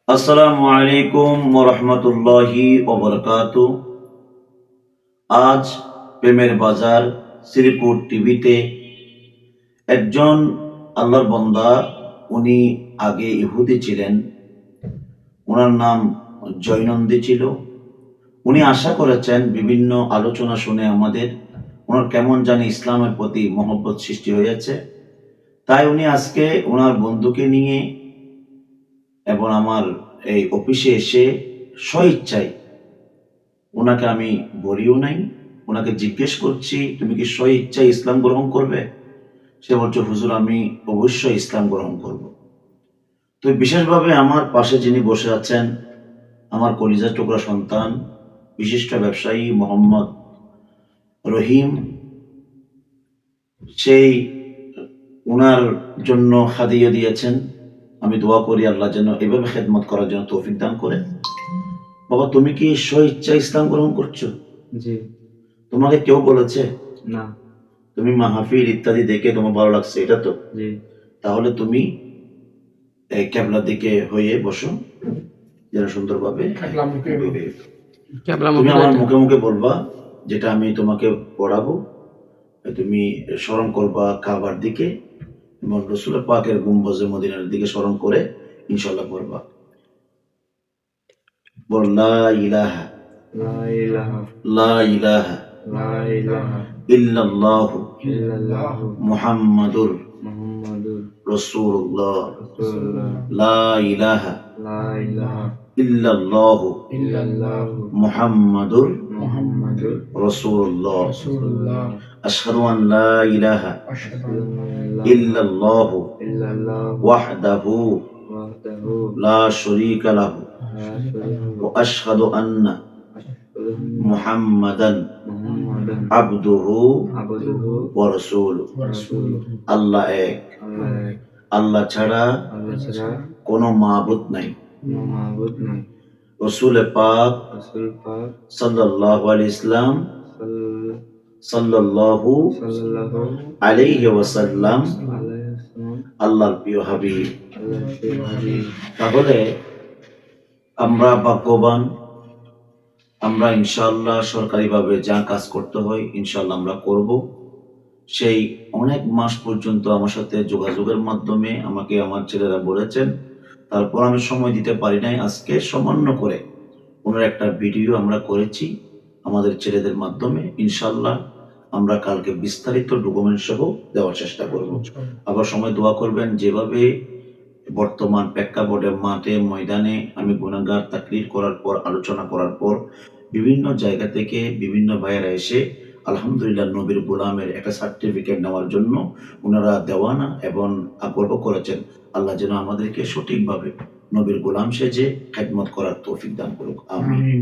আসসালামু আলাইকুম ওয়া রাহমাতুল্লাহি ওয়া বারাকাতুহু। আজ প্রেমের বাজার শ্রীপুর টিভিতে একজন আল্লাহর বান্দা, উনি আগে ইহুদি ছিলেন, ওনার নাম জয়নন্দী ছিল। উনি আশা করেছেন বিভিন্ন আলোচনা শুনে আমাদের ওনার কেমন জানি ইসলামের প্রতি মহব্বত সৃষ্টি হয়েছে। তাই উনি আজকে ওনার বন্ধুকে নিয়ে এবং আমার এই অফিসে এসে স্বইচ্ছায়, ওনাকে আমি বলিও নাই, ওনাকে জিজ্ঞেস করছি তুমি কি স্বইচ্ছায় ইসলাম গ্রহণ করবে? সে বলছে হুজুর আমি অবশ্যই ইসলাম গ্রহণ করব। তো বিশেষভাবে আমার পাশে যিনি বসে আছেন, আমার কলিজার টুকরা সন্তান, বিশিষ্ট ব্যবসায়ী মোহাম্মদ রহিম, সেই ওনার জন্য হাদিয়া দিয়েছেন। আমি দোয়া করি আল্লাহ যেন এভাবে খেদমত করার জন্য তৌফিক দান করে। বাবা, তুমি কি স্বইচ্ছা ইসলাম গ্রহণ করছো? জি। তোমাকে কেউ বলেছে? না। তুমি মাহফিল ইত্যাদি দেখে তোমার ভালো লাগছে, এটা তো? জি। তাহলে তুমি এই ক্যাবলার দিকে হয়ে বসো, যেন সুন্দরভাবে তুমি আমার মুখে মুখে বলবা যেটা আমি তোমাকে পড়াবো। তুমি স্মরণ করবা কাবার দিকে এবং রসুল পাকের গুম্বজে মদিনার দিকে স্মরণ করে ইনশাল্লাহ পড়বা। বল লা ইলাহা লা ইলাহা লা ইলাহা লা ইলাহা ইল্লাল্লাহু ইল্লাল্লাহু মুহাম্মাদুর মুহাম্মাদুর রাসূলুল্লাহ। রাসূলুল্লাহ। লা ইলাহা লা ইলাহা ইল্লাল্লাহু ইল্লাল্লাহু মুহাম্মাদুর মুহাম্মাদুর রাসূলুল্লাহ। রাসূলুল্লাহ। আশহাদু আন লা ইলাহা আশহাদু আল্লা ইল্লাল্লাহু ইল্লাল্লাহু ওয়াহদাহু ওয়াহদাহু লা শারীকা লাহু লা শারীকা ওয়া আশহাদু আন্না লাহু মুহাম্মাদান মুহাম্মাদান আবদুহু আবদুহু ওয়া রাসূলুহু। ওয়া রাসূলুহু। আল্লাহ এক, আল্লাহ এক, আল্লাহ ছাড়া আল্লাহ ছাড়া কোনো মাবুদ নাই। কোনো মাবুদ নাই। রাসূল পাক রাসূল পাক সাল্লাল্লাহু আলাইহি ইসলাম সাল্লাল্লাহু সাল্লাল্লাহু আলাইহি ওয়াসাল্লাম আলাইহি ওয়াসাল্লাম আল্লাহর প্রিয় হাবিব। আল্লাহর প্রিয় হাবিব। তাহলে আমরা ভাগ্যবান, আমরা ইনশাআল্লাহ সরকারিভাবে যা কাজ করতে হয় ইনশাআল্লাহ আমরা করব। সেই অনেক মাস পর্যন্ত আমার সাথে যোগাযোগের মাধ্যমে আমাকে আমার ছেলেরা বলেছেন, তারপর আমি সময় দিতে পারি নাই। আজকে সামান্য করে ওনার একটা ভিডিও আমরা করেছি আমাদের ছেলেদের মাধ্যমে। ইনশাআল্লাহ আমরা কালকে বিস্তারিত ডকুমেন্ট সহ দেওয়ার চেষ্টা করব। আবার সময় দোয়া করবেন, যেভাবে বর্তমান প্রেক্ষাপটের মাঠে ময়দানে আমি গুনাহগার তাকরীর করার পর, আলোচনা করার পর বিভিন্ন জায়গা থেকে বিভিন্ন ভাইয়েরা এসে আলহামদুলিল্লাহ নবীর গোলামের একটা সার্টিফিকেট নেওয়ার জন্য ওনারা দেওয়ানা এবং আগ্রহ করেছেন। আল্লাহ যেন আমাদেরকে সঠিকভাবে নবীর গোলাম সেজে খেদমত করার তৌফিক দান করুক। আমিন।